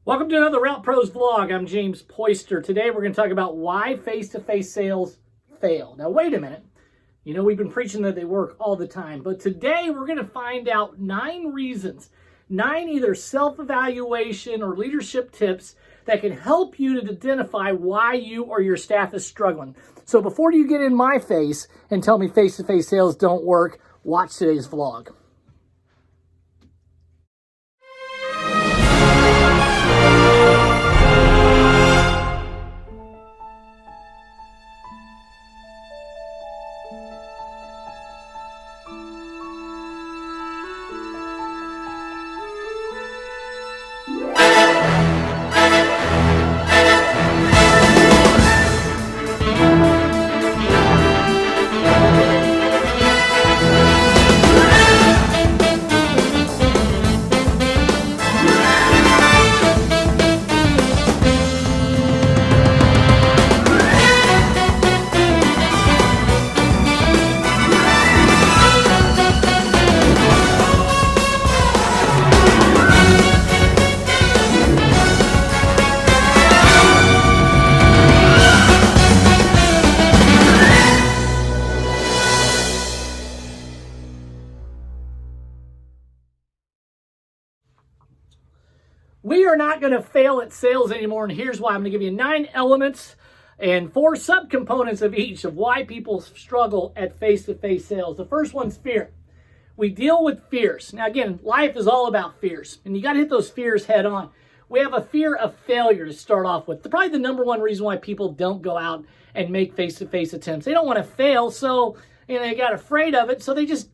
Welcome to another Route Pros vlog. I'm James Poyster. Today we're going to talk about why face-to-face sales fail. Now wait a minute. You know we've been preaching that they work all the time, but today we're going to find out 9 reasons, 9 either self-evaluation or leadership tips that can help you to identify why you or your staff is struggling. So before you get in my face and tell me face-to-face sales don't work, watch today's vlog. We are not going to fail at sales anymore, and here's why. I'm going to give you 9 elements and 4 subcomponents of each of why people struggle at face-to-face sales. The first one's fear. We deal with fears. Now again, life is all about fears, and you got to hit those fears head on. We have a fear of failure to start off with. Probably the number one reason why people don't go out and make face-to-face attempts. They don't want to fail, so they got afraid of it, so they just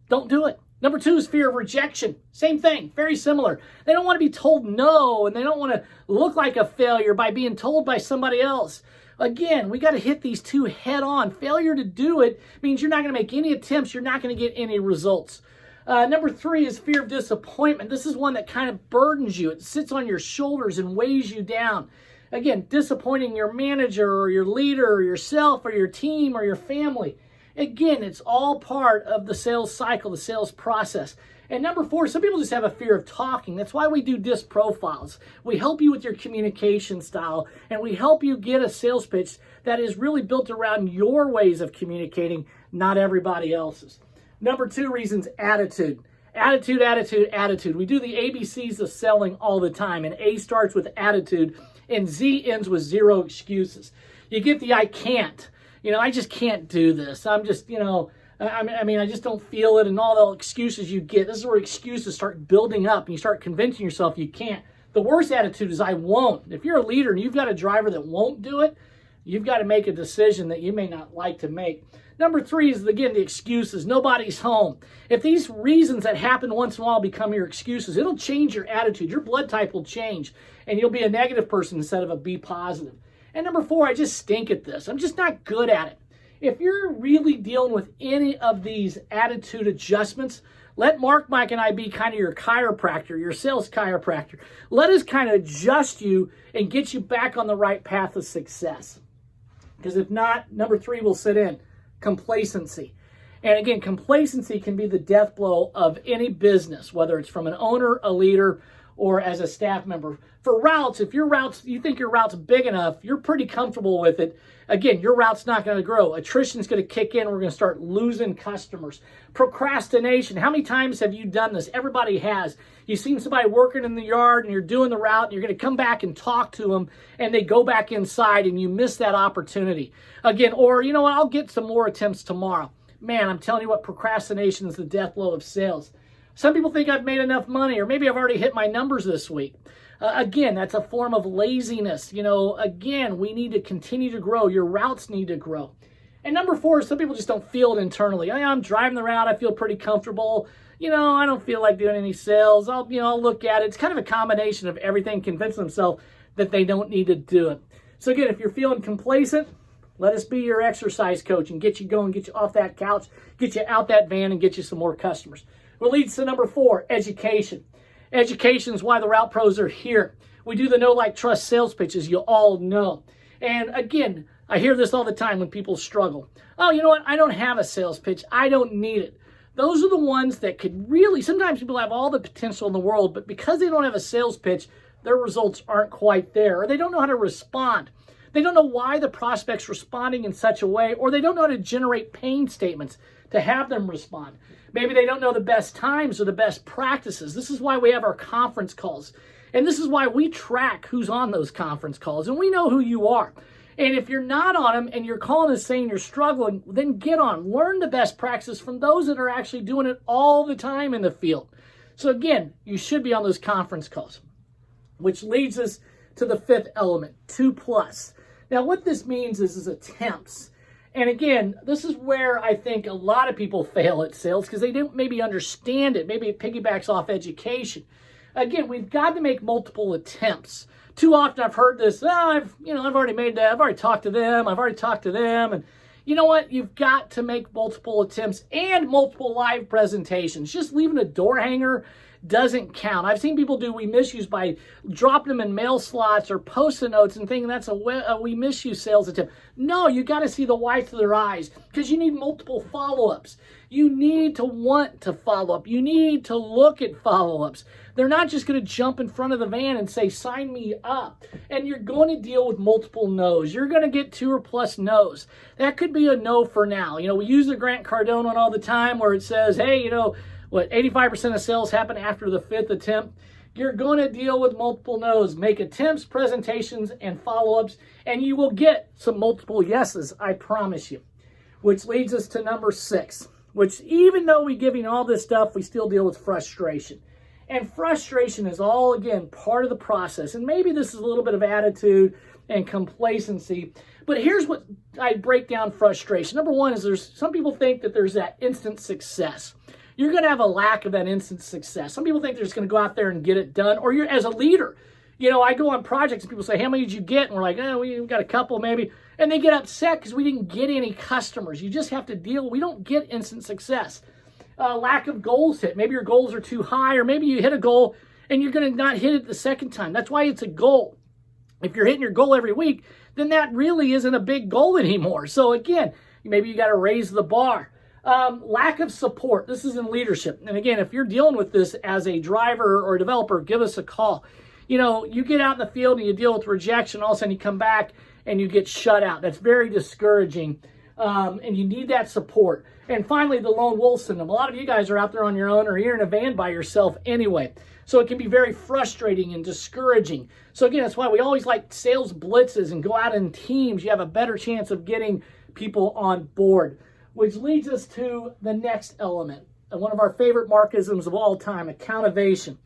don't do it. Number 2 is fear of rejection. Same thing, very similar. They don't want to be told no, and they don't want to look like a failure by being told by somebody else. Again, we got to hit these 2 head on. Failure to do it means you're not going to make any attempts. You're not going to get any results. Number 3 is fear of disappointment. This is one that kind of burdens you. It sits on your shoulders and weighs you down. Again, disappointing your manager or your leader or yourself or your team or your family. Again, it's all part of the sales cycle, the sales process. And number 4, some people just have a fear of talking. That's why we do DISC profiles. We help you with your communication style, and we help you get a sales pitch that is really built around your ways of communicating, not everybody else's. Number 2 reasons, attitude. Attitude, attitude, attitude. We do the ABCs of selling all the time, and A starts with attitude, and Z ends with 0 excuses. You get the I can't. I just can't do this. I'm just, I just don't feel it, and all the excuses you get. This is where excuses start building up, and you start convincing yourself you can't. The worst attitude is I won't. If you're a leader and you've got a driver that won't do it, you've got to make a decision that you may not like to make. Number 3 is, again, the excuses. Nobody's home. If these reasons that happen once in a while become your excuses, it'll change your attitude. Your blood type will change, and you'll be a negative person instead of a B positive. And number 4, I just stink at this. I'm just not good at it. If you're really dealing with any of these attitude adjustments, let Mark, Mike, and I be kind of your chiropractor, your sales chiropractor. Let us kind of adjust you and get you back on the right path of success. Because if not, number 3 will sit in, complacency. And again, complacency can be the death blow of any business, whether it's from an owner, a leader, or as a staff member. For routes, if you think your route's big enough, you're pretty comfortable with it. Again, your route's not going to grow. Attrition's going to kick in. We're going to start losing customers. Procrastination. How many times have you done this? Everybody has. You've seen somebody working in the yard and you're doing the route and you're going to come back and talk to them and they go back inside and you miss that opportunity. Again, or you know what, I'll get some more attempts tomorrow. Man, I'm telling you what, procrastination is the death blow of sales. Some people think I've made enough money, or maybe I've already hit my numbers this week. Again, that's a form of laziness. Again, we need to continue to grow. Your routes need to grow. And number 4, some people just don't feel it internally. I'm driving the route. I feel pretty comfortable. I don't feel like doing any sales. I'll look at it. It's kind of a combination of everything, convince themselves that they don't need to do it. So again, if you're feeling complacent, let us be your exercise coach and get you going, get you off that couch, get you out that van, and get you some more customers. What leads to number 4, education. Education is why the Route Pros are here. We do the know, like, trust sales pitches, you all know. And again, I hear this all the time when people struggle. Oh, you know what? I don't have a sales pitch. I don't need it. Those are the ones that could really, sometimes people have all the potential in the world, but because they don't have a sales pitch, their results aren't quite there, or they don't know how to respond. They don't know why the prospect's responding in such a way, or they don't know how to generate pain statements to have them respond. Maybe they don't know the best times or the best practices. This is why we have our conference calls. And this is why we track who's on those conference calls, and we know who you are. And if you're not on them and you're calling us saying you're struggling, then get on. Learn the best practices from those that are actually doing it all the time in the field. So again, you should be on those conference calls, which leads us to the fifth element, 2+. Now, what this means is attempts. And again, this is where I think a lot of people fail at sales because they don't maybe understand it. Maybe it piggybacks off education. Again, we've got to make multiple attempts. Too often I've heard this, I've already made that, I've already talked to them, and you know what? You've got to make multiple attempts and multiple live presentations. Just leaving a door hanger doesn't count. I've seen people do we miss yous by dropping them in mail slots or post-it notes and thinking that's a we miss you sales attempt. No, you got to see the whites of their eyes because you need multiple follow-ups. You need to want to follow up. You need to look at follow-ups. They're not just going to jump in front of the van and say, sign me up. And you're going to deal with multiple no's. You're going to get 2 or plus no's. That could be a no for now. We use the Grant Cardone one all the time where it says, hey, 85% of sales happen after the 5th attempt. You're going to deal with multiple no's. Make attempts, presentations, and follow-ups, and you will get some multiple yeses, I promise you. Which leads us to number 6, which even though we give you all this stuff, we still deal with frustration. And frustration is all, again, part of the process. And maybe this is a little bit of attitude and complacency. But here's what I break down frustration. Number 1 is some people think that there's that instant success. You're going to have a lack of that instant success. Some people think they're just going to go out there and get it done. Or you're as a leader. I go on projects and people say, how many did you get? And we're like, we got a couple maybe. And they get upset because we didn't get any customers. You just have to deal. We don't get instant success. Lack of goals hit. Maybe your goals are too high, or maybe you hit a goal and you're going to not hit it the second time. That's why it's a goal. If you're hitting your goal every week, then that really isn't a big goal anymore. So again, maybe you got to raise the bar. Lack of support. This is in leadership. And again, if you're dealing with this as a driver or a developer, give us a call. You get out in the field and you deal with rejection, all of a sudden you come back and you get shut out. That's very discouraging. And you need that support. And finally, the lone wolf syndrome. A lot of you guys are out there on your own, or you're in a van by yourself anyway. So it can be very frustrating and discouraging. So again, that's why we always like sales blitzes and go out in teams. You have a better chance of getting people on board. Which leads us to the next element, and one of our favorite Marxisms of all time, accountivation.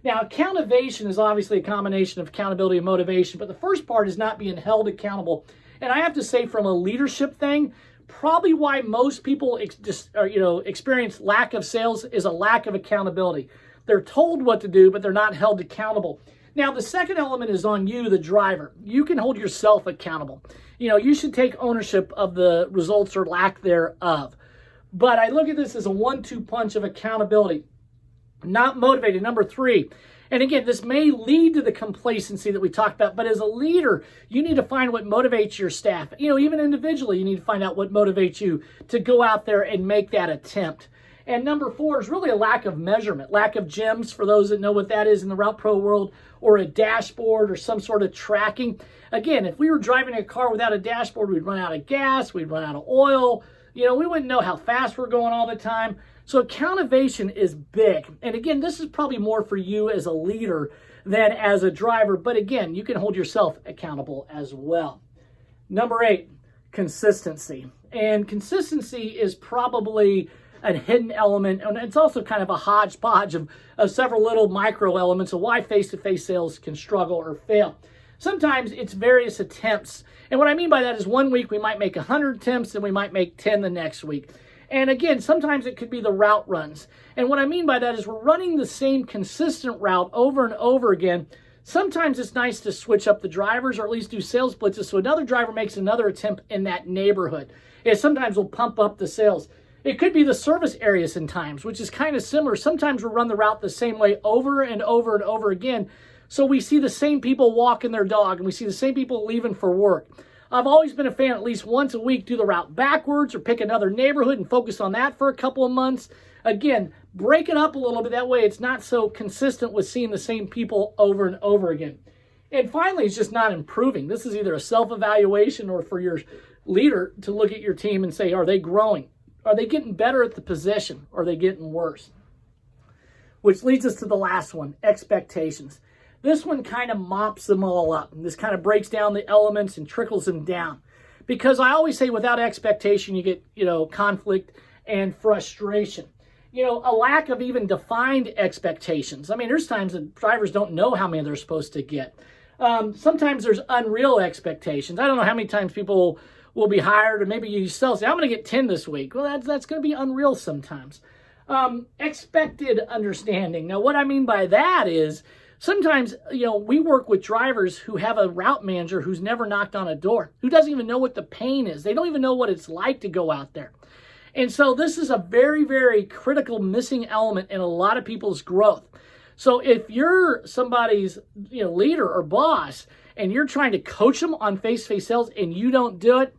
Now, accountivation is obviously a combination of accountability and motivation, but the first part is not being held accountable. And I have to say, from a leadership thing, probably why most people experience lack of sales is a lack of accountability. They're told what to do, but they're not held accountable. Now, the second element is on you, the driver. You can hold yourself accountable. You should take ownership of the results or lack thereof. But I look at this as a 1-2 punch of accountability. Not motivated, number 3. And again, this may lead to the complacency that we talked about, but as a leader, you need to find what motivates your staff. Even individually, you need to find out what motivates you to go out there and make that attempt. And number 4 is really a lack of measurement, lack of gems, for those that know what that is in the Route Pro world, or a dashboard or some sort of tracking. Again, if we were driving a car without a dashboard, we'd run out of gas, we'd run out of oil. We wouldn't know how fast we're going all the time. So accountivation is big. And again, this is probably more for you as a leader than as a driver. But again, you can hold yourself accountable as well. Number 8, consistency. And consistency is probably a hidden element, and it's also kind of a hodgepodge of several little micro elements of why face-to-face sales can struggle or fail. Sometimes it's various attempts, and what I mean by that is one week we might make 100 attempts and we might make 10 the next week. And again, sometimes it could be the route runs. And what I mean by that is we're running the same consistent route over and over again. Sometimes it's nice to switch up the drivers, or at least do sales blitzes so another driver makes another attempt in that neighborhood. It sometimes will pump up the sales. It could be the service areas in times, which is kind of similar. Sometimes we'll run the route the same way over and over and over again. So we see the same people walking their dog, and we see the same people leaving for work. I've always been a fan, at least once a week, do the route backwards or pick another neighborhood and focus on that for a couple of months. Again, break it up a little bit. That way it's not so consistent with seeing the same people over and over again. And finally, it's just not improving. This is either a self-evaluation or for your leader to look at your team and say, are they growing? Are they getting better at the position? Or are they getting worse? Which leads us to the last one, expectations. This one kind of mops them all up. And this kind of breaks down the elements and trickles them down. Because I always say without expectation, you get, conflict and frustration. A lack of even defined expectations. I mean, there's times that drivers don't know how many they're supposed to get. Sometimes there's unreal expectations. I don't know how many times people will be hired, or maybe you yourself say, I'm going to get 10 this week. Well, that's going to be unreal sometimes. Expected understanding. Now, what I mean by that is sometimes, we work with drivers who have a route manager who's never knocked on a door, who doesn't even know what the pain is. They don't even know what it's like to go out there. And so this is a very, very critical missing element in a lot of people's growth. So if you're somebody's leader or boss and you're trying to coach them on face-to-face sales and you don't do it,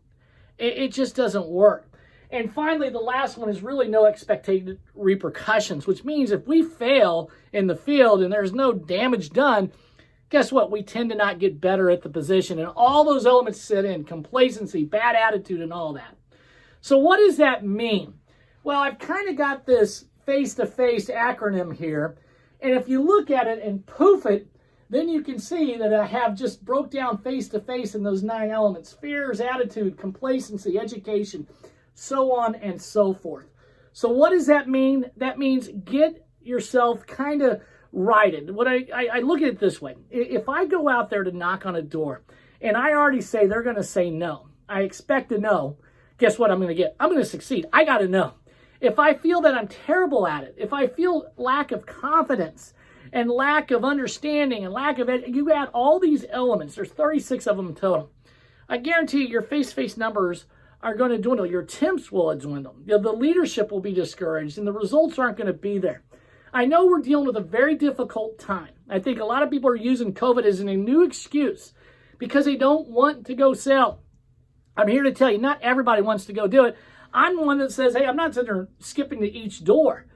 it just doesn't work. And finally, the last one is really no expected repercussions, which means if we fail in the field and there's no damage done, guess what? We tend to not get better at the position. And all those elements sit in: complacency, bad attitude, and all that. So what does that mean? Well, I've kind of got this face-to-face acronym here. And if you look at it and poof it, then you can see that I have just broke down face-to-face in those 9 elements: fears, attitude, complacency, education, so on and so forth. So what does that mean? That means get yourself kind of righted. What I look at it this way. If I go out there to knock on a door and I already say they're going to say no, I expect a no, guess what I'm going to get? I'm going to succeed. I got to know. If I feel that I'm terrible at it, if I feel lack of confidence and lack of understanding and lack of you add all these elements, there's 36 of them total, I guarantee you your face-to-face numbers are going to dwindle. Your attempts will dwindle. The leadership will be discouraged, and the results aren't going to be there. I know we're dealing with a very difficult time. I think a lot of people are using COVID as a new excuse because they don't want to go sell. I'm here to tell you, not everybody wants to go do it. I'm one that says, hey, I'm not sitting there skipping to each door.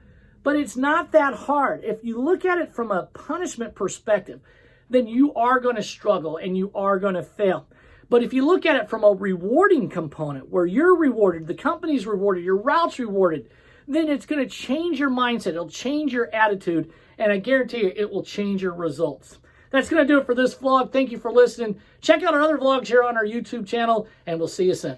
But it's not that hard. If you look at it from a punishment perspective, then you are going to struggle and you are going to fail. But if you look at it from a rewarding component, where you're rewarded, the company's rewarded, your route's rewarded, then it's going to change your mindset. It'll change your attitude, and I guarantee you it will change your results. That's going to do it for this vlog. Thank you for listening. Check out our other vlogs here on our YouTube channel, and we'll see you soon.